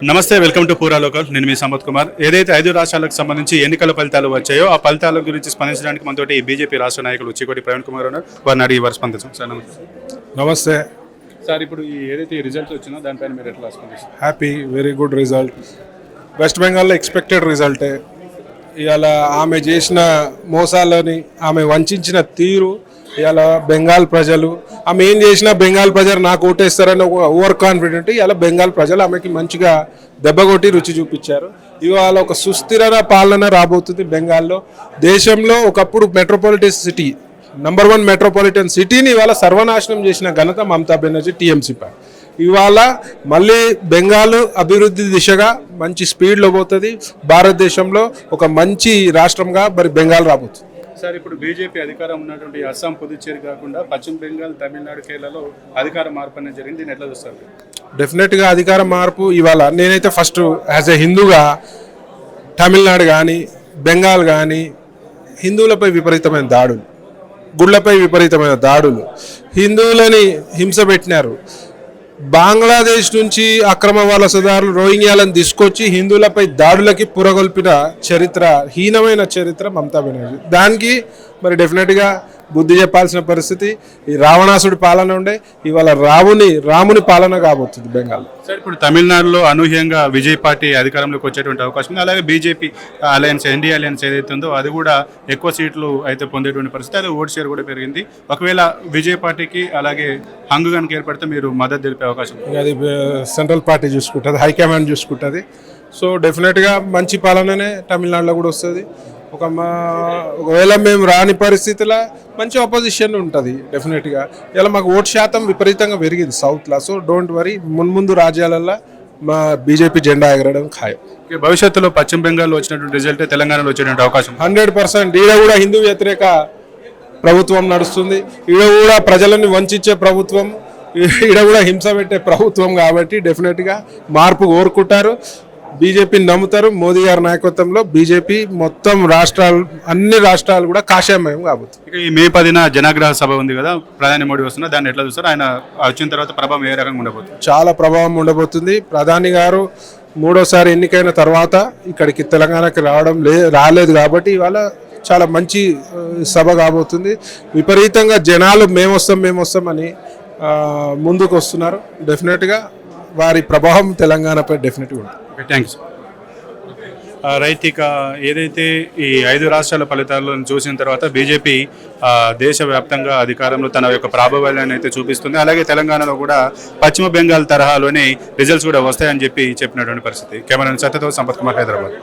నమస్తే, welcome to పూరా local. నేను మీ సంపత్ కుమార్. ఏదైతే 5 రాష్ట్రాలకు సంబంధించి ఎన్నికల ఫలితాలు వచ్చాయో ఆ ఫలితాల గురించి స్పందించడానికి మనతోటి బీజేపీ రాష్ట్ర నాయకులు చికోటి ప్రవీణ్ కుమార్ ఉన్నారు. వారిని అడిగి వారు స్పందించాం. సార్ నమస్తే. నమస్తే సార్, ఇప్పుడు ఏదైతే రిజల్ట్ వచ్చిందో దానిపైన మీరు ఎట్లా స్పందిస్తారు? Happy, very good result. West బెంగాల్లో ఎక్స్పెక్టెడ్ రిజల్టే. ఇవాళ ఆమె చేసిన మోసాలని, ఆమె వంచిన తీరు, ఇవాళ బెంగాల్ ప్రజలు ఆమె ఏం చేసినా బెంగాల్ ప్రజలు నాకు ఓటేస్తారని ఒక ఓవర్ కాన్ఫిడెంట్. ఇవాళ బెంగాల్ ప్రజలు ఆమెకి మంచిగా దెబ్బకొట్టి రుచి చూపించారు. ఇవాళ ఒక సుస్థిర పాలన రాబోతుంది బెంగాల్లో. దేశంలో ఒకప్పుడు మెట్రోపాలిటన్ సిటీ, నంబర్ 1 మెట్రోపాలిటన్ సిటీని ఇవాళ సర్వనాశనం చేసిన ఘనత మమతా బెనర్జీ, టీఎంసీ పార్టీ. ఇవాళ మళ్ళీ బెంగాల్ అభివృద్ధి దిశగా మంచి స్పీడ్లో పోతుంది. భారతదేశంలో ఒక మంచి రాష్ట్రంగా మరి బెంగాల్ రాబోతుంది. సార్, ఇప్పుడు బీజేపీ అధికారం ఉన్నటువంటి అస్సాం, పుదుచ్చేరి కాకుండా పశ్చిమ బెంగాల్, తమిళనాడు, కేరళలో అధికార మార్పు అనేది జరిగింది. దీన్ని ఎట్లా చూస్తారు? డెఫినెట్గా అధికార మార్పు. ఇవాళ నేనైతే ఫస్ట్ యాజ్ ఎ హిందూగా తమిళనాడు కానీ బెంగాల్ కానీ హిందువులపై విపరీతమైన దాడులు, గుళ్ళపై విపరీతమైన దాడులు, హిందువులని హింస పెట్టినారు. బంగ్లాదేశ్ నుంచి అక్రమ వలసదారులు రోహింగ్యాలను తీసుకొచ్చి హిందువులపై దాడులకి పురగొల్పిన చరిత్ర, హీనమైన చరిత్ర మమతా బెనర్జీ. దానికి మరి డెఫినెట్గా బుద్ధి చెప్పాల్సిన పరిస్థితి. ఈ రావణాసుడి పాలన ఉండే, ఇవాళ రాముని పాలన కాబోతుంది బెంగాల్. సార్, ఇప్పుడు తమిళనాడులో అనూహ్యంగా విజయ్ పార్టీ అధికారంలోకి వచ్చేటువంటి అవకాశం ఉంది. అలాగే బీజేపీ అలయన్స్, ఎన్డీఏ అలయన్స్ ఏదైతే ఉందో అది కూడా ఎక్కువ సీట్లు అయితే పొందేటువంటి పరిస్థితి. అలాగే ఓటు షేర్ కూడా పెరిగింది. ఒకవేళ విజయ్ పార్టీకి అలాగే హంగు కనుక ఏర్పడితే మీరు మద్దతు తెలిపే అవకాశం ఉంది? అది సెంట్రల్ పార్టీ చూసుకుంటుంది, హైకమాండ్ చూసుకుంటుంది. సో డెఫినెట్గా మంచి పాలననే తమిళనాడులో కూడా వస్తుంది. ఒకవేళ మేము రాని పరిస్థితిలో మంచి ఆపోజిషన్ ఉంటుంది డెఫినెట్గా. ఇలా మాకు ఓటు శాతం విపరీతంగా పెరిగింది సౌత్లో. సో డోంట్ వరీ, మున్ముందు రాజ్యాలలో మా బీజేపీ జెండా ఎగరడం ఖాయం. భవిష్యత్తులో పశ్చిమ బెంగాల్లో వచ్చినటువంటి రిజల్ట్ తెలంగాణలో వచ్చేటువంటి అవకాశం 100%. ఈడ కూడా హిందూ వ్యతిరేక ప్రభుత్వం నడుస్తుంది. ఈడ కూడా ప్రజలను వంచే ప్రభుత్వం, ఈడ కూడా హింస పెట్టే ప్రభుత్వం. కాబట్టి డెఫినెట్గా మార్పు కోరుకుంటారు, బీజేపీని నమ్ముతారు. మోదీ గారి నాయకత్వంలో బీజేపీ మొత్తం అన్ని రాష్ట్రాలు కూడా కాషాయమయం కాబోతుంది. ఇక ఈ మే 10న జనాగ్రహ సభ ఉంది కదా, ప్రధాని మోడీ వస్తున్నారు, దాన్ని ఎట్లా చూస్తారు? ఆయన వచ్చిన తర్వాత ప్రభావం ఏ రకంగా ఉండబోతుంది? చాలా ప్రభావం ఉండబోతుంది. ప్రధాని గారు 3వ ఎన్నికైన తర్వాత ఇక్కడికి తెలంగాణకి రాలేదు కాబట్టి ఇవాళ చాలా మంచి సభ కాబోతుంది. విపరీతంగా జనాలు మేమొస్తాం అని ముందుకు వస్తున్నారు. డెఫినెట్గా వారి ప్రభావం తెలంగాణపై డెఫినెట్గా ఉంటుంది. Thank you sir. రైట్, ఇక ఏదైతే ఈ 5 రాష్ట్రాల ఫలితాలను చూసిన తర్వాత బీజేపీ దేశవ్యాప్తంగా అధికారంలో తన యొక్క ప్రాబల్యాన్ని అయితే చూపిస్తుంది. అలాగే తెలంగాణలో కూడా పశ్చిమ బెంగాల్ తరహాలోనే రిజల్ట్స్ కూడా వస్తాయని చెప్పినటువంటి పరిస్థితి. కెమెరా సత్యతో సంపత్ కుమార్, హైదరాబాద్.